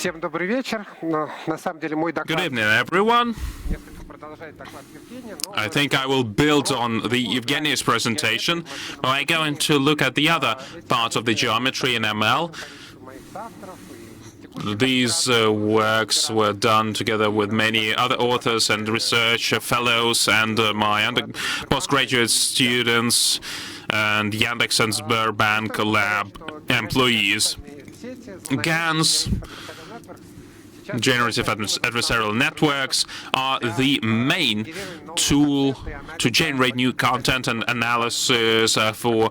Всем добрый вечер. На самом деле мой Good доклад evening, everyone. несколько продолжает доклад Евгения, но I think I will build on the Evgeny's presentation by going to look at the other parts of the geometry in ML. количество моих авторов и These works were done together with many other authors and research fellows and my postgraduate students and Yandex and Sberbank lab employees. GANs, generative adversarial networks, are the main tool to generate new content and analysis for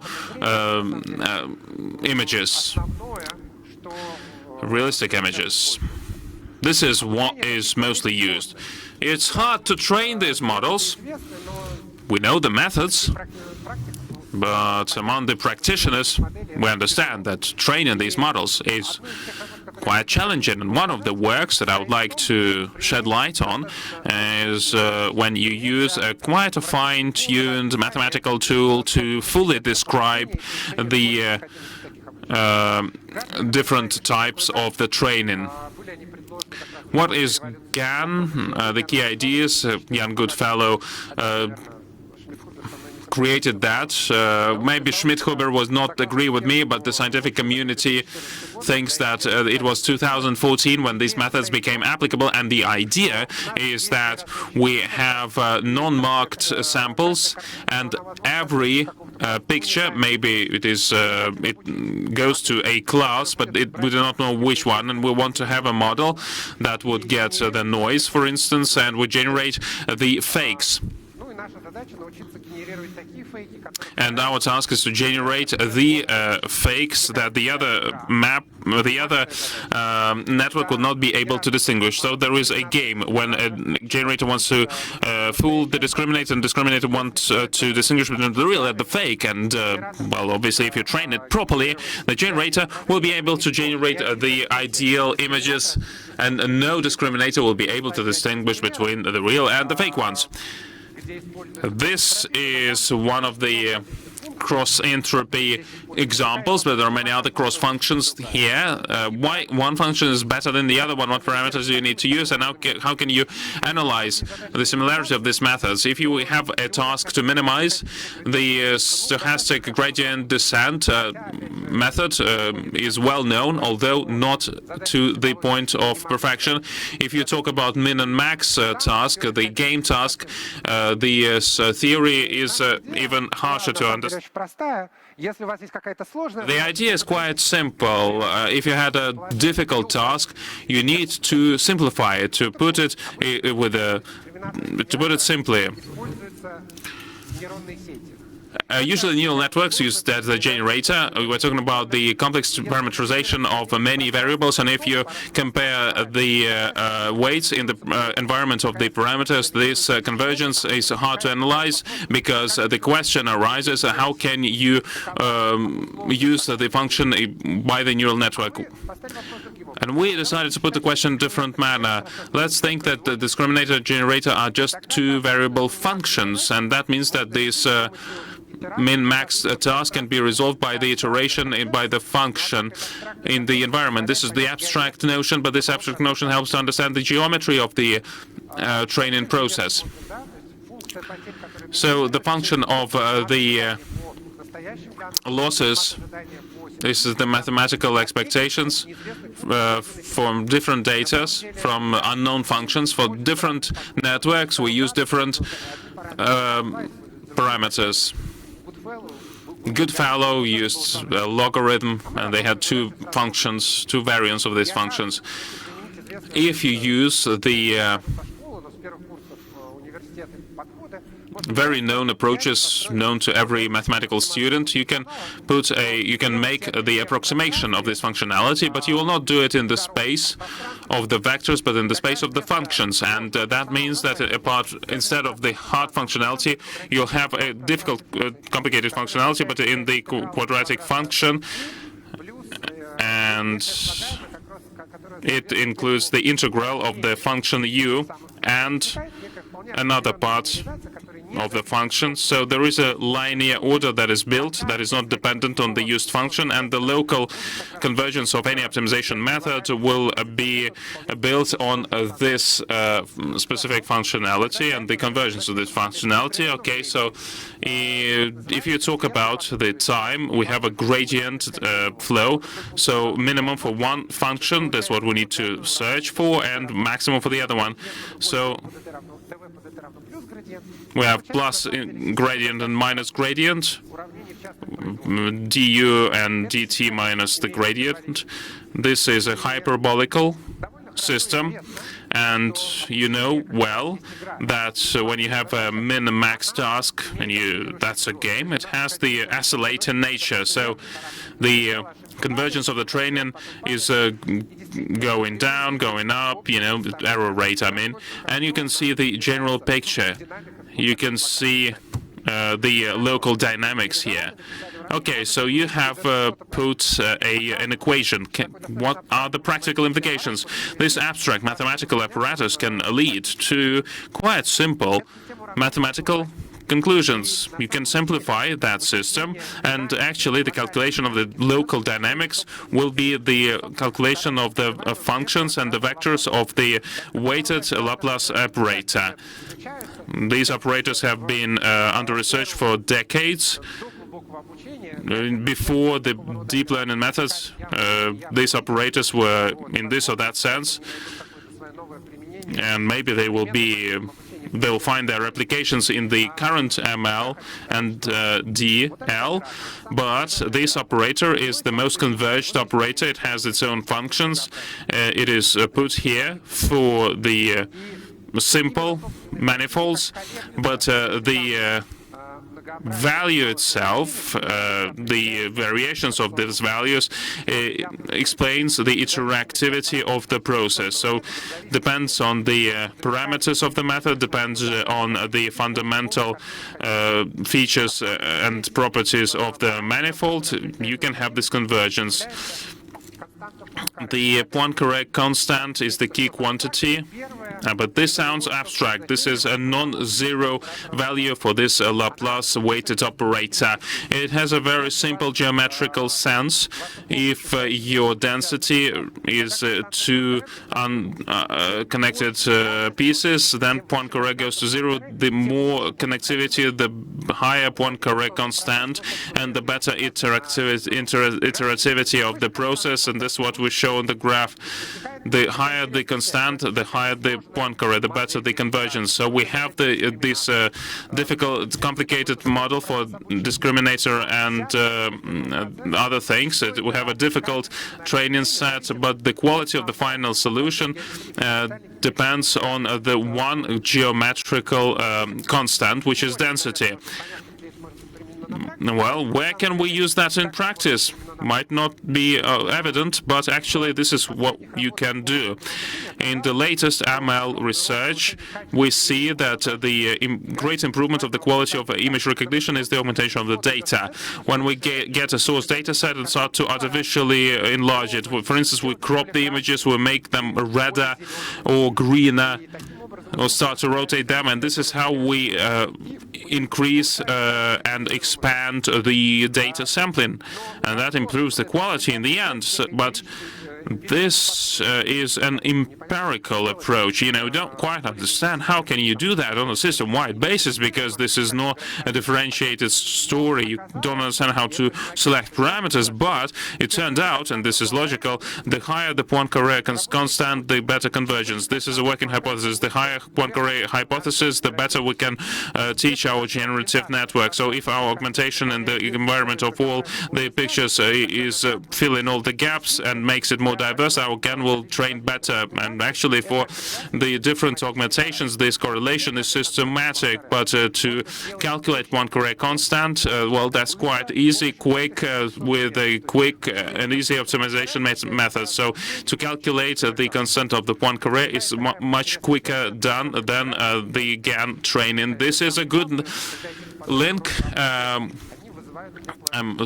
images, realistic images. This is what is mostly used. It's hard to train these models. We know the methods, but among the practitioners, we understand that training these models is quite challenging. And one of the works that I would like to shed light on is when you use a quite a fine-tuned mathematical tool to fully describe the different types of the training. What is GAN? The key ideas, Jan Goodfellow created that. Maybe Schmidt-Huber was not agree with me, but the scientific community thinks that it was 2014 when these methods became applicable, and the idea is that we have non-marked samples, and every picture, maybe it goes to a class, but we do not know which one, and we want to have a model that would get the noise, for instance, and would generate the fakes. And our task is to generate the fakes that the other network will not be able to distinguish. So there is a game when a generator wants to fool the discriminator, and discriminator wants to distinguish between the real and the fake. And well, obviously, if you train it properly, the generator will be able to generate the ideal images, and no discriminator will be able to distinguish between the real and the fake ones. This is one of the cross-entropy examples, but there are many other cross-functions here. Why one function is better than the other one, what parameters do you need to use, and how can you analyze the similarity of these methods? If you have a task to minimize, the stochastic gradient descent method is well known, although not to the point of perfection. If you talk about min and max task, the game task, the theory is even harsher to understand. The idea is quite simple. If you had a difficult task, you need to simplify it, to put it simply. Usually neural networks use that as a generator. We're talking about the complex parameterization of many variables, and if you compare the weights in the environment of the parameters, this convergence is hard to analyze, because the question arises, how can you use the function by the neural network? And we decided to put the question in a different manner. Let's think that the discriminator generator are just two variable functions, and that means that this min-max task can be resolved by the iteration by the function in the environment. This is the abstract notion, but this abstract notion helps to understand the geometry of the training process. So the function of the losses, this is the mathematical expectations from different data, from unknown functions. For different networks, we use different parameters. Goodfellow used a logarithm, and they had two functions, two variants of these functions. If you use the very known approaches known to every mathematical student, you can make the approximation of this functionality, but you will not do it in the space of the vectors, but in the space of the functions. And that means that instead of the hard functionality, you'll have a difficult, complicated functionality, but in the quadratic function, and it includes the integral of the function u and another part of the functions. So there is a linear order that is built that is not dependent on the used function, and the local convergence of any optimization method will be built on this specific functionality and the convergence of this functionality. Okay, so if you talk about the time, we have a gradient flow. So minimum for one function, that's what we need to search for, and maximum for the other one. So we have plus gradient and minus gradient, du and dt minus the gradient. This is a hyperbolical system, and you know well that when you have a min and max task and that's a game, it has the oscillator nature. So the convergence of the training is going down, going up, error rate, I mean, and you can see the general picture. You can see the local dynamics here. Okay, so you have put an equation. What are the practical implications? This abstract mathematical apparatus can lead to quite simple mathematical conclusions. You can simplify that system, and actually the calculation of the local dynamics will be the calculation of the functions and the vectors of the weighted Laplace operator. These operators have been under research for decades. Before the deep learning methods, these operators were in this or that sense, and maybe they'll find their applications in the current ML and DL, but this operator is the most converged operator. It has its own functions. It is put here for the simple manifolds, but the value itself, the variations of these values, explains the interactivity of the process. So depends on the parameters of the method, depends on the fundamental features and properties of the manifold. You can have this convergence. The Poincare constant is the key quantity, but this sounds abstract. This is a non-zero value for this Laplace weighted operator. It has a very simple geometrical sense. If your density is two unconnected pieces, then Poincare goes to zero. The more connectivity, the higher Poincare constant, and the better iterativity of the process, and this is what we show on the graph. The higher the constant, the higher the Poincare, the better the convergence. So we have this difficult, complicated model for discriminator and other things. We have a difficult training set, but the quality of the final solution depends on the one geometrical constant, which is density. Well, where can we use that in practice? Might not be evident, but actually this is what you can do. In the latest ML research, we see that the great improvement of the quality of image recognition is the augmentation of the data. When we get a source data set and start to artificially enlarge it, for instance, we crop the images, we make them redder or greener, or start to rotate them, and this is how we increase and expand the data sampling, and that improves the quality in the end. But this is an empirical approach. Don't quite understand how can you do that on a system-wide basis, because this is not a differentiated story. You don't understand how to select parameters, but it turned out, and this is logical, the higher the Poincare constant, the better convergence. This is a working hypothesis. The higher Poincare hypothesis, the better we can teach our generative network. So if our augmentation in the environment of all the pictures is filling all the gaps and makes it more diverse, our GAN will train better. And actually for the different augmentations, this correlation is systematic, but to calculate Poincare constant, well, that's quite easy, quick, with a quick and easy optimization method. So to calculate the constant of the Poincare is much quicker done than the GAN training. This is a good link. I'm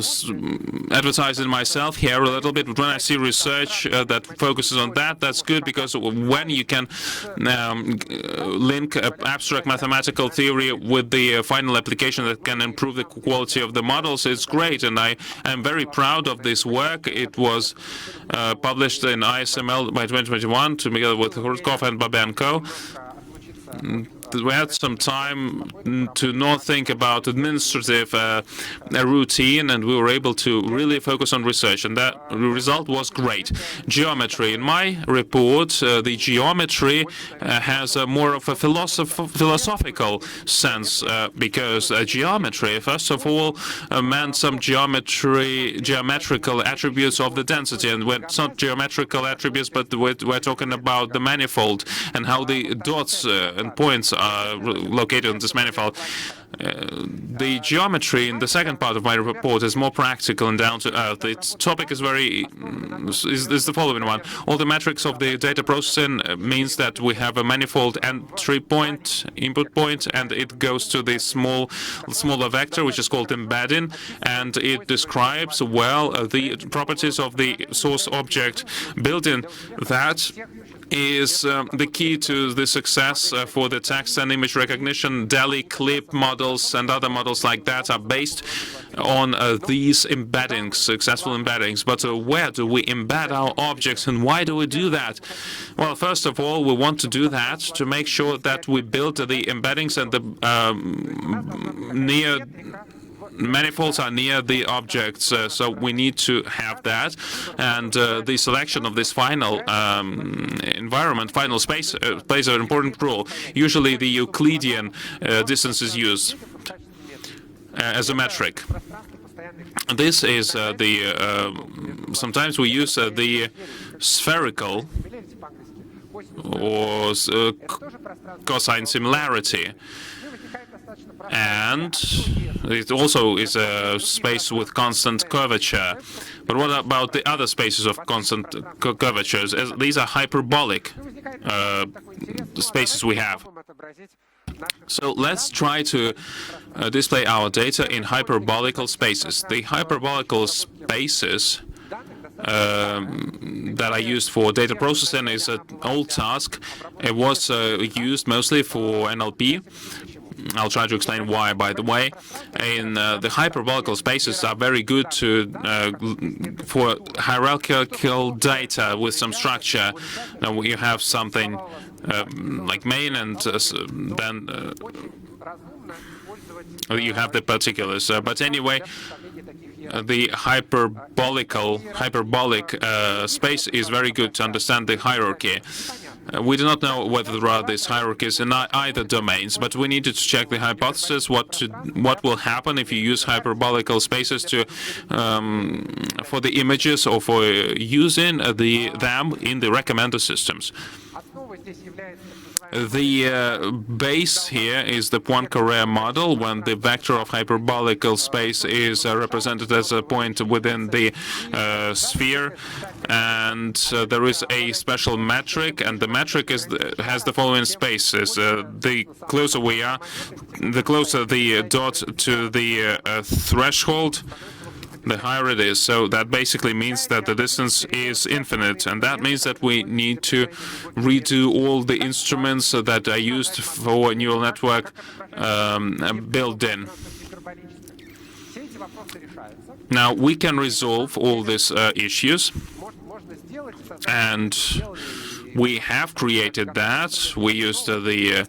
advertising myself here a little bit, but when I see research that focuses on that, that's good, because when you can link abstract mathematical theory with the final application that can improve the quality of the models, it's great, and I am very proud of this work. It was published in ISML by 2021 together with Hurtkov and Babenko. We had some time to not think about administrative routine, and we were able to really focus on research, and that result was great. Geometry. In my report, the geometry has more of a philosophical sense, because geometry, first of all, meant some geometrical attributes of the density, and it's not geometrical attributes, but we're talking about the manifold and how the dots and points are located in this manifold. The geometry in the second part of my report is more practical and down to earth. Its topic is is the following one. All the metrics of the data processing means that we have a manifold entry point, input point, and it goes to the smaller vector, which is called embedding, and it describes well the properties of the source object. Building that is the key to the success for the text and image recognition. DALI, CLIP models and other models like that are based on these embeddings, successful embeddings. But where do we embed our objects, and why do we do that? Well, first of all, we want to do that to make sure that we build the embeddings and the near manifolds are near the objects, so we need to have that, and the selection of this final environment, final space, plays an important role. Usually the Euclidean distance is used as a metric. This is sometimes we use the spherical or cosine similarity, and it also is a space with constant curvature. But what about the other spaces of constant curvatures? These are hyperbolic spaces we have. So let's try to display our data in hyperbolical spaces. The hyperbolical spaces that I used for data processing is an old task. It was used mostly for NLP. I'll try to explain why, by the way. In the hyperbolical spaces are very good for hierarchical data with some structure. Now you have something like main, and then you have the particulars. But anyway, the hyperbolic space is very good to understand the hierarchy. We do not know whether there are these hierarchies in either domains, but we needed to check the hypothesis, what will happen if you use hyperbolical spaces for the images or for using them in the recommender systems. The base here is the Poincare model, when the vector of hyperbolical space is represented as a point within the sphere, and there is a special metric, and the metric has the following spaces. The closer we are, the closer the dot to the threshold, the higher it is. So that basically means that the distance is infinite, and that means that we need to redo all the instruments that are used for neural network built in. Now we can resolve all these issues, and we have created that. We used the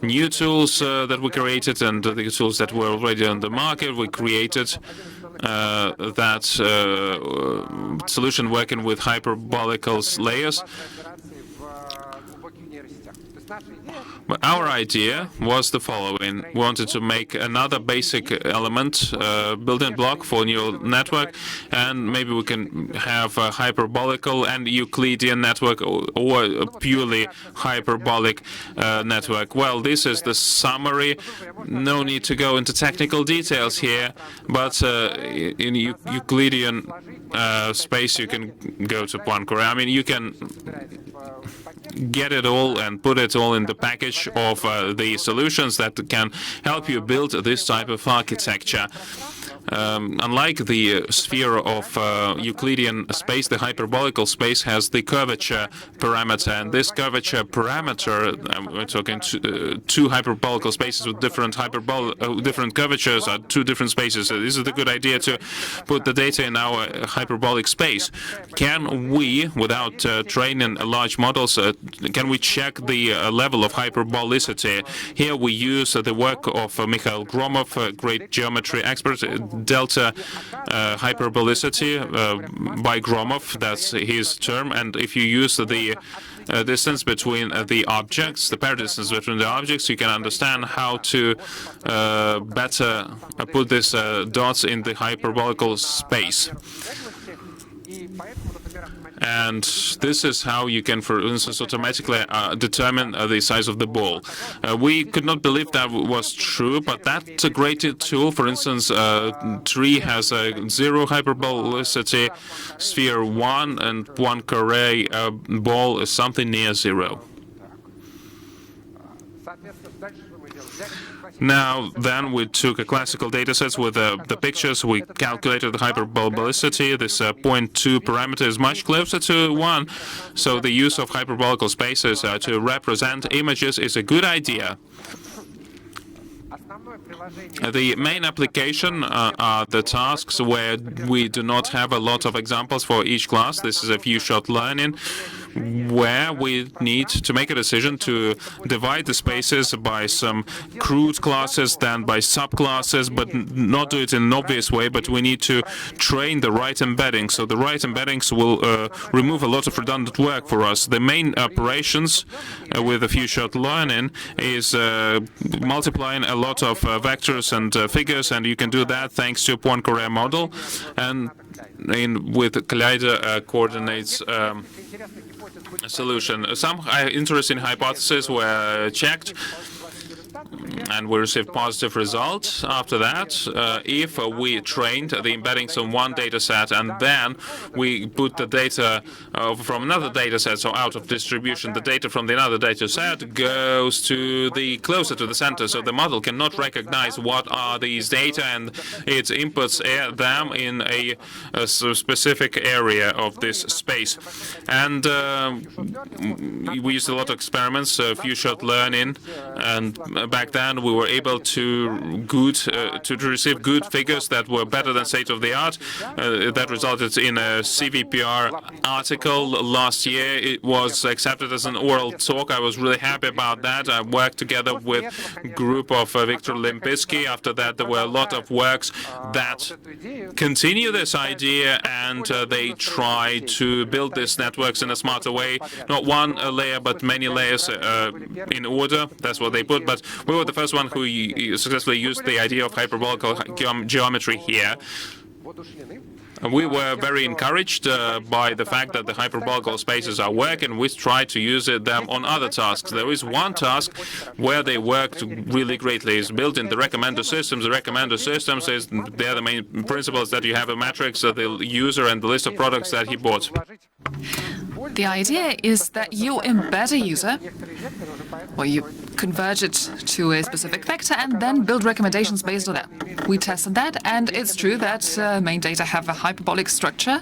new tools that we created and the tools that were already on the market. We created that solution working with hyperbolical layers. But our idea was the following. We wanted to make another basic element, building block for neural network, and maybe we can have a hyperbolical and Euclidean network, or a purely hyperbolic network. Well, this is the summary. No need to go into technical details here, but in Euclidean space you can go to Poincare. I mean, you can get it all and put it it all in the package of the solutions that can help you build this type of architecture. Unlike the sphere of Euclidean space, the hyperbolical space has the curvature parameter, and this curvature parameter, we're talking two hyperbolical spaces with different curvatures are two different spaces. So this is the good idea to put the data in our hyperbolic space. Can we, without training large models, can we check the level of hyperbolicity? Here we use the work of Mikhail Gromov, a great geometry expert, delta hyperbolicity by Gromov, that's his term, and if you use the distance between the objects, the pair distance between the objects, you can understand how to better put these dots in the hyperbolical space. And this is how you can, for instance, automatically determine the size of the ball. We could not believe that was true, but that's a great tool. For instance, tree has a 0 hyperbolicity, sphere 1, and Poincare ball is something near 0. Now, then we took a classical datasets with the pictures. We calculated the hyperbolicity. This 0.2 parameter is much closer to 1. So the use of hyperbolical spaces to represent images is a good idea. The main application are the tasks where we do not have a lot of examples for each class. This is a few-shot learning, where we need to make a decision to divide the spaces by some crude classes, then by subclasses, but not do it in an obvious way, but we need to train the right embeddings. So the right embeddings will remove a lot of redundant work for us. The main operations with a few-shot learning is multiplying a lot of vectors and figures, and you can do that thanks to a Poincare model and with Collider coordinates solution. Some interesting hypotheses were checked, and we received positive results. After that, if we trained the embeddings on one data set and then we put the data from another data set, so out of distribution, the data from the another data set goes to the closer to the center, so the model cannot recognize what are these data, and it inputs them in a specific area of this space. And we used a lot of experiments, few-shot learning, and back then we were able to receive good figures that were better than state-of-the-art. That resulted in a CVPR article last year. It was accepted as an oral talk. I was really happy about that. I worked together with a group of Viktor Limpisky. After that, there were a lot of works that continue this idea, and they try to build these networks in a smarter way. Not one layer, but many layers in order. That's what they put. But we were the first one who successfully used the idea of hyperbolical geometry here. We were very encouraged by the fact that the hyperbolical spaces are working. We tried to use them on other tasks. There is one task where they worked really greatly. It's built in the recommender systems. The recommender systems is there. The main principle is that you have a matrix of the user and the list of products that he bought. The idea is that you embed a user, or you converge it to a specific vector, and then build recommendations based on that. We tested that, and it's true that main data have a hyperbolic structure.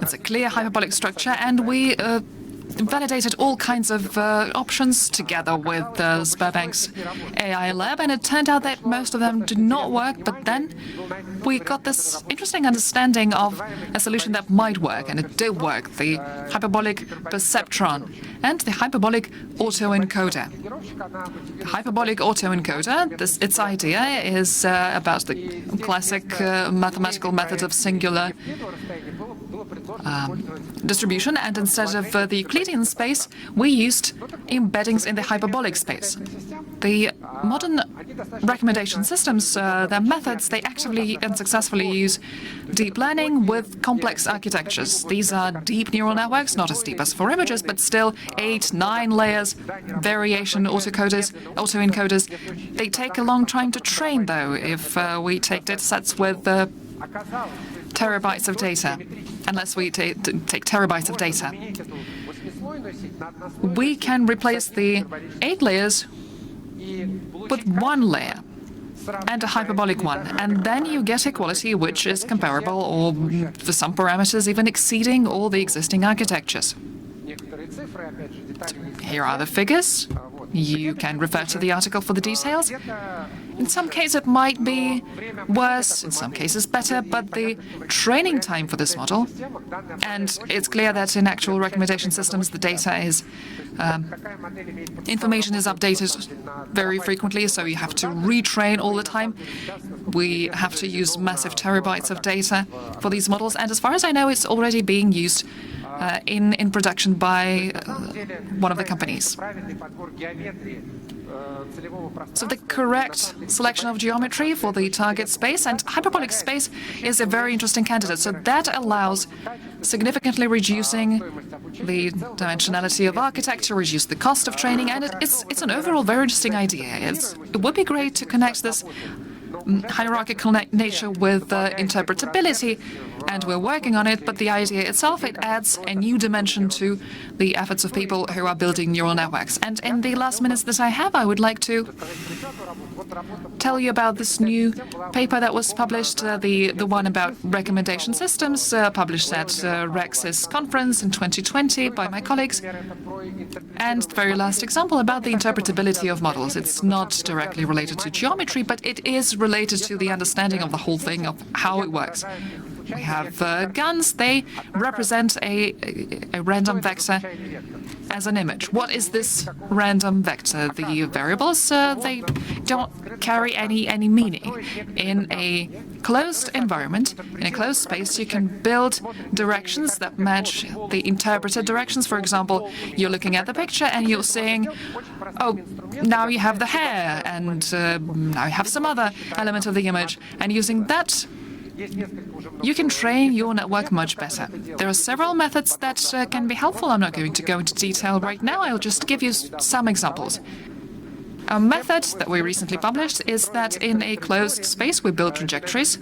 It's a clear hyperbolic structure, and we validated all kinds of options together with Sberbank's AI lab, and it turned out that most of them did not work, but then we got this interesting understanding of a solution that might work, and it did work, the hyperbolic perceptron and the hyperbolic autoencoder. The hyperbolic autoencoder, its idea is about the classic mathematical method of singular distribution, and instead of the Euclidean space, we used embeddings in the hyperbolic space. The modern recommendation systems, their methods, they actively and successfully use deep learning with complex architectures. These are deep neural networks, not as deep as for images, but still 8, 9 layers, variation autoencoders. They take a long time to train, though, if we take datasets with terabytes of data, unless we take terabytes of data. we can replace the 8 layers with 1 layer and a hyperbolic one, and then you get a quality which is comparable, or for some parameters even exceeding all the existing architectures. Here are the figures. You can refer to the article for the details. In some cases it might be worse, in some cases better, but the training time for this model, and it's clear that in actual recommendation systems the data is, information is updated very frequently, so you have to retrain all the time. We have to use massive terabytes of data for these models, and as far as I know, it's already being used in production by one of the companies. So the correct selection of geometry for the target space, and hyperbolic space is a very interesting candidate. So that allows significantly reducing the dimensionality of architecture, reduce the cost of training, and it's an overall very interesting idea. It would be great to connect this hierarchical nature with interpretability, and we're working on it, but the idea itself, it adds a new dimension to the efforts of people who are building neural networks. And in the last minutes that I have, I would like to tell you about this new paper that was published, the one about recommendation systems, published at Rex's conference in 2020 by my colleagues. And the very last example about the interpretability of models. It's not directly related to geometry, but it is related to the understanding of the whole thing, of how it works. We have guns. They represent a random vector as an image. What is this random vector? The variables, they don't carry any meaning. In a closed environment, in a closed space, you can build directions that match the interpreted directions. For example, you're looking at the picture and you're saying, oh, now you have the hair, and now you have some other element of the image. And using that, you can train your network much better. There are several methods that can be helpful. I'm not going to go into detail right now. I'll just give you some examples. A method that we recently published is that in a closed space we build trajectories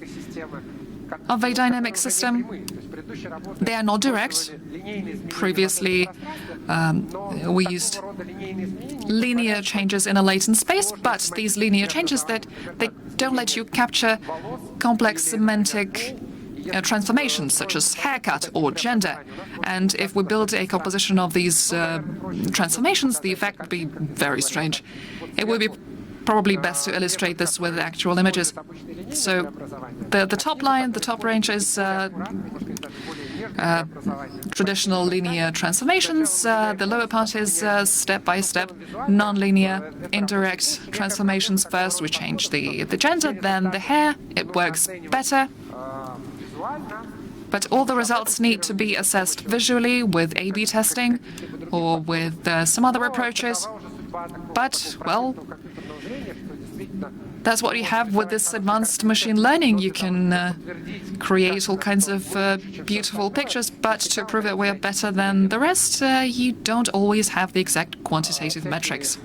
of a dynamic system. They are not direct. Previously, we used linear changes in a latent space, but these linear changes, that they don't let you capture complex semantic transformations such as haircut or gender. And if we build a composition of these transformations, the effect would be very strange. It would be probably best to illustrate this with actual images. So the top line, the top range is traditional linear transformations. The lower part is step-by-step, non-linear, indirect transformations. First, we change the gender, then the hair. It works better. But all the results need to be assessed visually with A/B testing or with some other approaches. But, well, that's what you have with this advanced machine learning. You can create all kinds of beautiful pictures, but to prove that we're better than the rest, you don't always have the exact quantitative metrics.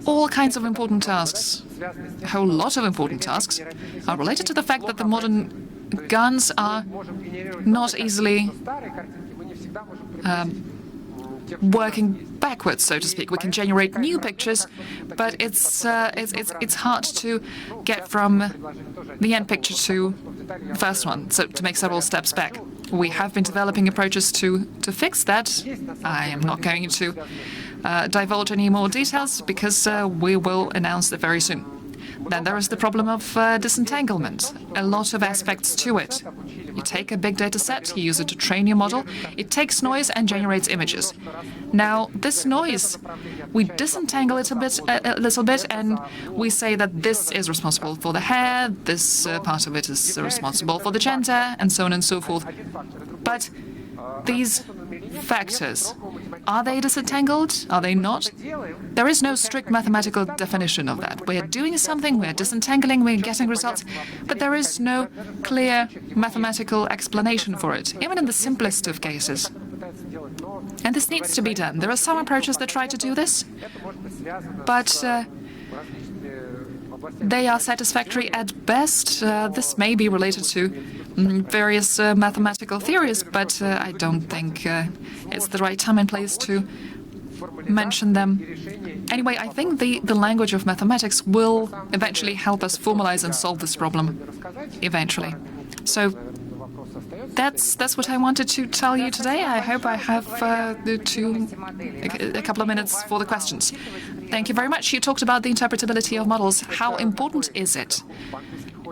All kinds of important tasks, a whole lot of important tasks, are related to the fact that the modern guns are not easily working backwards, so to speak. We can generate new pictures, but it's hard to get from the end picture to the first one, so to make several steps back. We have been developing approaches to fix that. I am not going to divulge any more details because we will announce that very soon. Then there is the problem of disentanglement. A lot of aspects to it. You take a big data set, you use it to train your model, it takes noise and generates images. Now, this noise, we disentangle it a little bit, and we say that this is responsible for the hair, this part of it is responsible for the gender, and so on and so forth. But these factors, are they disentangled? Are they not? There is no strict mathematical definition of that. We're doing something, we're disentangling, we're getting results, but there is no clear mathematical explanation for it, even in the simplest of cases. And this needs to be done. There are some approaches that try to do this, but they are satisfactory at best. This may be related to various mathematical theories, but I don't think it's the right time and place to mention them. Anyway, I think the language of mathematics will eventually help us formalize and solve this problem, eventually. So that's what I wanted to tell you today. I hope I have a couple of minutes for the questions. Thank you very much. You talked about the interpretability of models. How important is it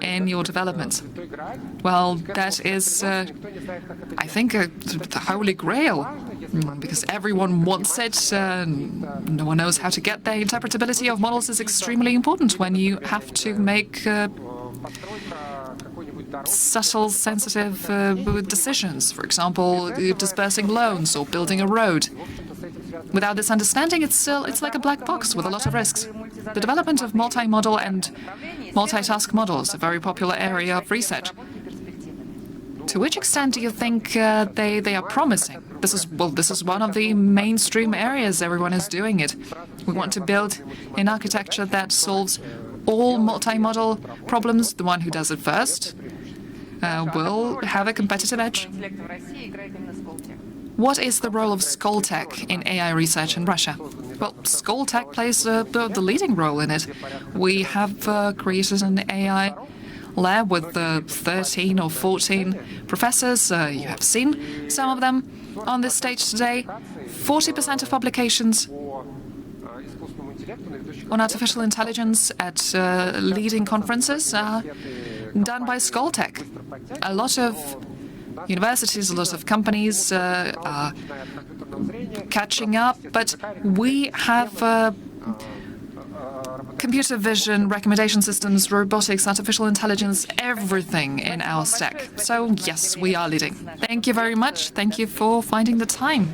in your development? Well, that is, I think, the holy grail, because everyone wants it. No one knows how to get there. Interpretability of models is extremely important when you have to make subtle, sensitive decisions. For example, dispersing loans or building a road. Without this understanding, it's like a black box with a lot of risks. The development of multimodal and multitask models, a very popular area of research. To which extent do you think they are promising? This is one of the mainstream areas. Everyone is doing it. We want to build an architecture that solves all multimodal problems. The one who does it first will have a competitive edge. What is the role of Skoltech in AI research in Russia? Well, Skoltech plays the leading role in it. We have created an AI lab with 13 or 14 professors. You have seen some of them on this stage today. 40% of publications on artificial intelligence at leading conferences are done by Skoltech. A lot of universities, a lot of companies are catching up, but we have computer vision, recommendation systems, robotics, artificial intelligence, everything in our stack. So yes, we are leading. Thank you very much. Thank you for finding the time.